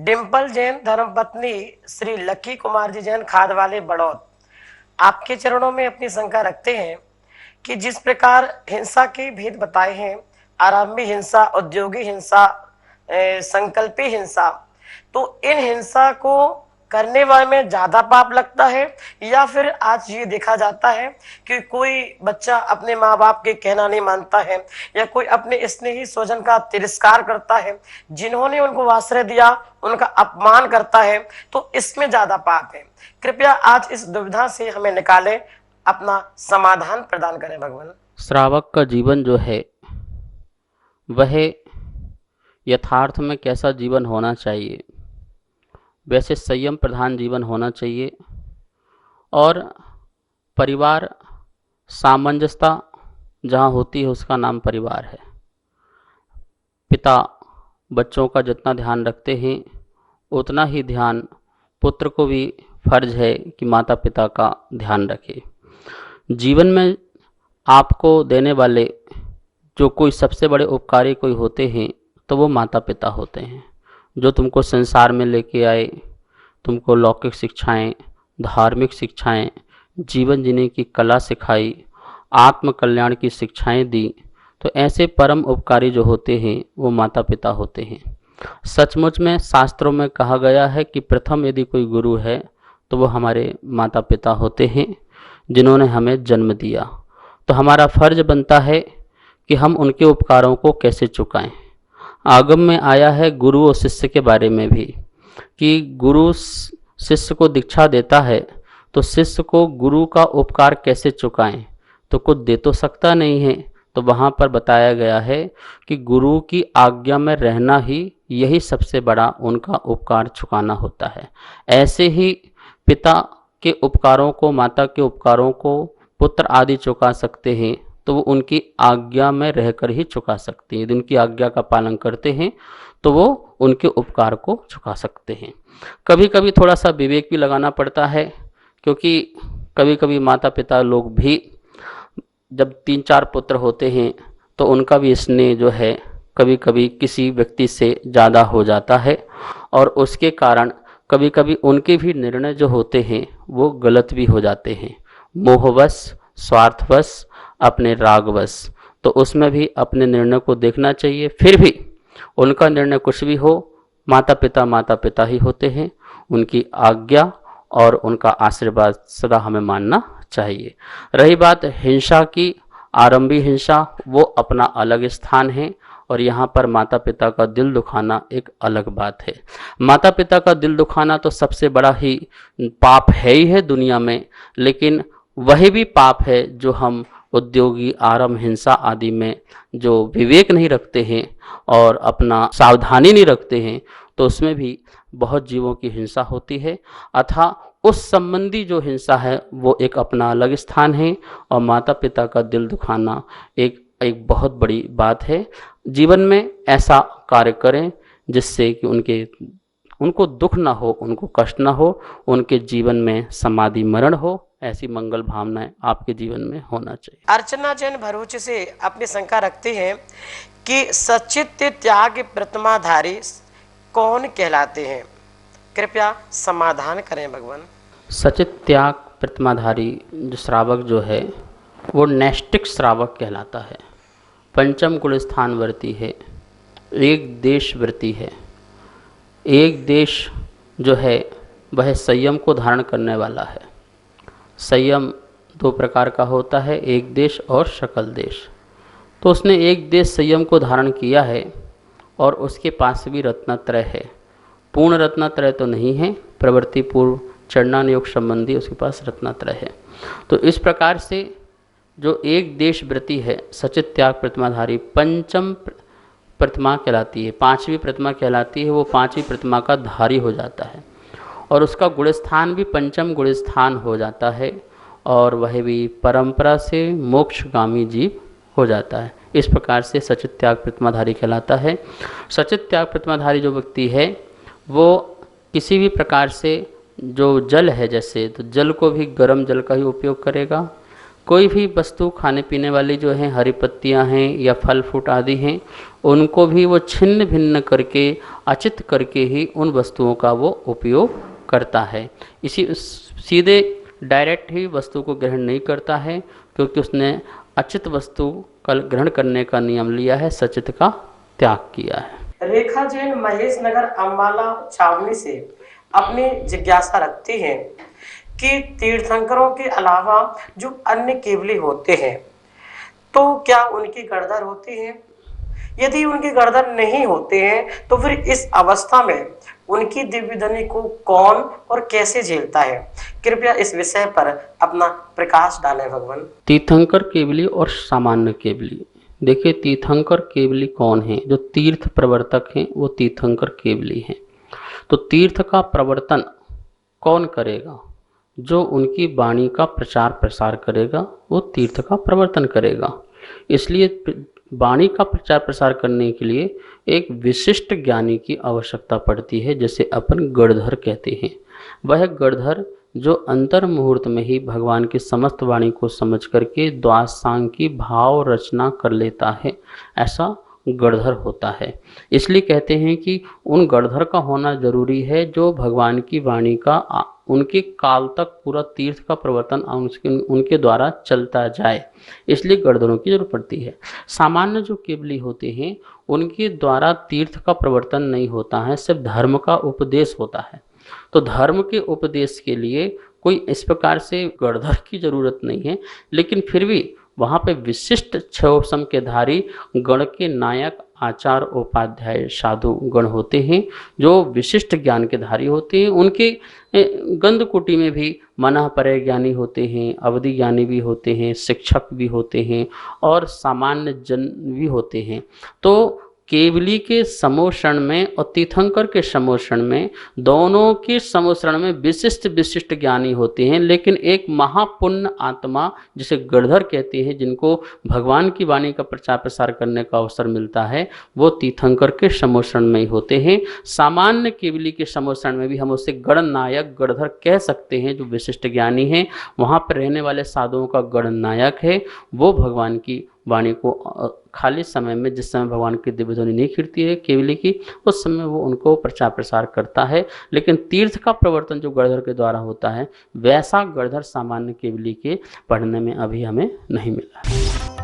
डिम्पल जैन धर्मपत्नी श्री लक्की कुमार जी जैन खाद वाले बड़ौद आपके चरणों में अपनी शंका रखते हैं कि जिस प्रकार हिंसा के भेद बताए हैं, आरंभी हिंसा, उद्योगी हिंसा, संकल्पी हिंसा, तो इन हिंसा को करने वाले में ज्यादा पाप लगता है या फिर आज ये देखा जाता है कि कोई बच्चा अपने माँ बाप के कहना नहीं मानता है या कोई अपने स्नेही स्वजन का तिरस्कार करता है, जिन्होंने उनको आश्रय दिया उनका अपमान करता है, तो इसमें ज्यादा पाप है। कृपया आज इस दुविधा से हमें निकालें, अपना समाधान प्रदान करें भगवान। श्रावक का जीवन जो है वह यथार्थ में कैसा जीवन होना चाहिए? वैसे संयम प्रधान जीवन होना चाहिए और परिवार सामंजस्यता जहाँ होती है उसका नाम परिवार है। पिता बच्चों का जितना ध्यान रखते हैं उतना ही ध्यान पुत्र को भी फर्ज है कि माता पिता का ध्यान रखे। जीवन में आपको देने वाले जो कोई सबसे बड़े उपकारी कोई होते हैं तो वो माता पिता होते हैं, जो तुमको संसार में लेके आए, तुमको लौकिक शिक्षाएं, धार्मिक शिक्षाएं, जीवन जीने की कला सिखाई, आत्म कल्याण की शिक्षाएं दी। तो ऐसे परम उपकारी जो होते हैं वो माता पिता होते हैं। सचमुच में शास्त्रों में कहा गया है कि प्रथम यदि कोई गुरु है तो वो हमारे माता पिता होते हैं जिन्होंने हमें जन्म दिया। तो हमारा फर्ज बनता है कि हम उनके उपकारों को कैसे चुकाएं। आगम में आया है गुरु और शिष्य के बारे में भी कि गुरु शिष्य को दीक्षा देता है तो शिष्य को गुरु का उपकार कैसे चुकाएं, तो कुछ दे तो सकता नहीं है। तो वहाँ पर बताया गया है कि गुरु की आज्ञा में रहना ही यही सबसे बड़ा उनका उपकार चुकाना होता है। ऐसे ही पिता के उपकारों को, माता के उपकारों को पुत्र आदि चुका सकते हैं तो वो उनकी आज्ञा में रहकर ही चुका सकते हैं। यदि उनकी आज्ञा का पालन करते हैं तो वो उनके उपकार को चुका सकते हैं। कभी कभी थोड़ा सा विवेक भी लगाना पड़ता है, क्योंकि कभी कभी माता पिता लोग भी जब 3-4 पुत्र होते हैं तो उनका भी स्नेह जो है कभी कभी किसी व्यक्ति से ज़्यादा हो जाता है और उसके कारण कभी कभी उनके भी निर्णय जो होते हैं वो गलत भी हो जाते हैं, मोहवश, स्वार्थवश, अपने रागवश। तो उसमें भी अपने निर्णय को देखना चाहिए। फिर भी उनका निर्णय कुछ भी हो, माता पिता ही होते हैं। उनकी आज्ञा और उनका आशीर्वाद सदा हमें मानना चाहिए। रही बात हिंसा की, आरंभी हिंसा, वो अपना अलग स्थान है और यहाँ पर माता पिता का दिल दुखाना एक अलग बात है। माता पिता का दिल दुखाना तो सबसे बड़ा ही पाप है ही है दुनिया में, लेकिन वही भी पाप है जो हम उद्योगी, आरंभ हिंसा आदि में जो विवेक नहीं रखते हैं और अपना सावधानी नहीं रखते हैं तो उसमें भी बहुत जीवों की हिंसा होती है। अतः उस संबंधी जो हिंसा है वो एक अपना अलग स्थान है और माता पिता का दिल दुखाना एक बहुत बड़ी बात है। जीवन में ऐसा कार्य करें जिससे कि उनको दुख ना हो, उनको कष्ट ना हो, उनके जीवन में समाधि मरण हो। ऐसी मंगल भावनाएं आपके जीवन में होना चाहिए। अर्चना जैन भरूच से अपनी शंका रखते हैं कि सचित त्याग प्रतिमाधारी कौन कहलाते हैं? कृपया समाधान करें भगवान। सचित त्याग प्रतिमाधारी जो श्रावक जो है वो नैष्टिक श्रावक कहलाता है। पंचम गुण स्थान वर्ती है, एक देश वर्ती है। एक देश जो है वह संयम को धारण करने वाला है। संयम 2 प्रकार का होता है, एक देश और सकल देश। तो उसने एक देश संयम को धारण किया है और उसके पास भी रत्नत्रय है। पूर्ण रत्नत्रय तो नहीं है, प्रवृत्ति पूर्व चरणान योग संबंधी उसके पास रत्नत्रय है। तो इस प्रकार से जो एक देश व्रती है, सचित त्याग प्रतिमाधारी, पंचम प्रतिमा कहलाती है, 5वीं प्रतिमा कहलाती है। वो 5वीं प्रतिमा का धारी हो जाता है और उसका गुणस्थान भी पंचम गुणस्थान हो जाता है और वह भी परंपरा से मोक्षगामी जीव हो जाता है। इस प्रकार से सचित त्याग प्रतिमाधारी कहलाता है। सचित त्याग प्रतिमाधारी जो व्यक्ति है वो किसी भी प्रकार से जो जल है, जैसे तो जल को भी गर्म जल का ही उपयोग करेगा, कोई भी वस्तु खाने पीने वाली जो है, हरी पत्तियां हैं या फल फ्रूट आदि हैं, उनको भी वो छिन्न भिन्न करके, अचित करके ही उन वस्तुओं का वो उपयोग करता है। इसी सीधे डायरेक्ट ही वस्तु को ग्रहण नहीं करता है, क्योंकि उसने अचित वस्तु का ग्रहण करने का नियम लिया है, सचित का त्याग किया है। रेखा जैन महेश नगर अम्बाला छावनी से अपनी जिज्ञासा रखती हैं कि तीर्थंकरों के अलावा जो अन्य केवली होते हैं तो क्या उनकी गर्दर होती है? यदि उनकी गर्दन नहीं होते हैं तो फिर इस अवस्था में उनकी दिव्य ध्वनि को कौन और कैसे झेलता है? कृपया इस विषय पर अपना प्रकाश डालें भगवान। तीर्थंकर केवली और सामान्य केवली। देखिए, तीर्थंकर केवली कौन है? जो तीर्थ प्रवर्तक हैं वो तीर्थंकर केवली हैं। तो तीर्थ का प्रवर्तन कौन करेगा? जो उनकी वाणी का प्रचार प्रसार करेगा वो तीर्थ का प्रवर्तन करेगा। इसलिए वाणी का प्रचार प्रसार करने के लिए एक विशिष्ट ज्ञानी की आवश्यकता पड़ती है, जैसे अपन गणधर कहते हैं। वह गणधर जो अंतर मुहूर्त में ही भगवान की समस्त वाणी को समझ करके द्वादशांग की भाव रचना कर लेता है, ऐसा गणधर होता है। इसलिए कहते हैं कि उन गणधर का होना जरूरी है जो भगवान की वाणी का उनके काल तक पूरा तीर्थ का प्रवर्तन उनके द्वारा चलता जाए, इसलिए गणधरों की जरूरत पड़ती है। सामान्य जो केवली होते हैं उनके द्वारा तीर्थ का प्रवर्तन नहीं होता है, सिर्फ धर्म का उपदेश होता है। तो धर्म के उपदेश के लिए कोई इस प्रकार से गणधर की जरूरत नहीं है, लेकिन फिर भी वहाँ पे विशिष्ट छयोसम के धारी गण के नायक आचार उपाध्याय साधु गण होते हैं, जो विशिष्ट ज्ञान के धारी होते हैं। उनके गंधकुटी में भी मनः परय ज्ञानी होते हैं, अवधि ज्ञानी भी होते हैं, शिक्षक भी होते हैं और सामान्य जन भी होते हैं। तो केवली के समोषण में और तीर्थंकर के समोषण में, दोनों के समोषण में विशिष्ट विशिष्ट ज्ञानी होते हैं, लेकिन एक महापुण्य आत्मा जिसे गणधर कहते हैं, जिनको भगवान की वाणी का प्रचार प्रसार करने का अवसर मिलता है, वो तीर्थंकर के समोषण में ही होते हैं। सामान्य केवली के समोषण में भी हम उसे गणनायक गणधर कह सकते हैं, जो विशिष्ट ज्ञानी हैं। वहाँ पर रहने वाले साधुओं का गणनायक है, वो भगवान की वाणी को खाली समय में, जिस समय भगवान की दिव्य ध्वनि नहीं खिलती है केवली की, उस समय वो उनको प्रचार प्रसार करता है। लेकिन तीर्थ का प्रवर्तन जो गणधर के द्वारा होता है, वैसा गणधर सामान्य केवली के पढ़ने में अभी हमें नहीं मिला है।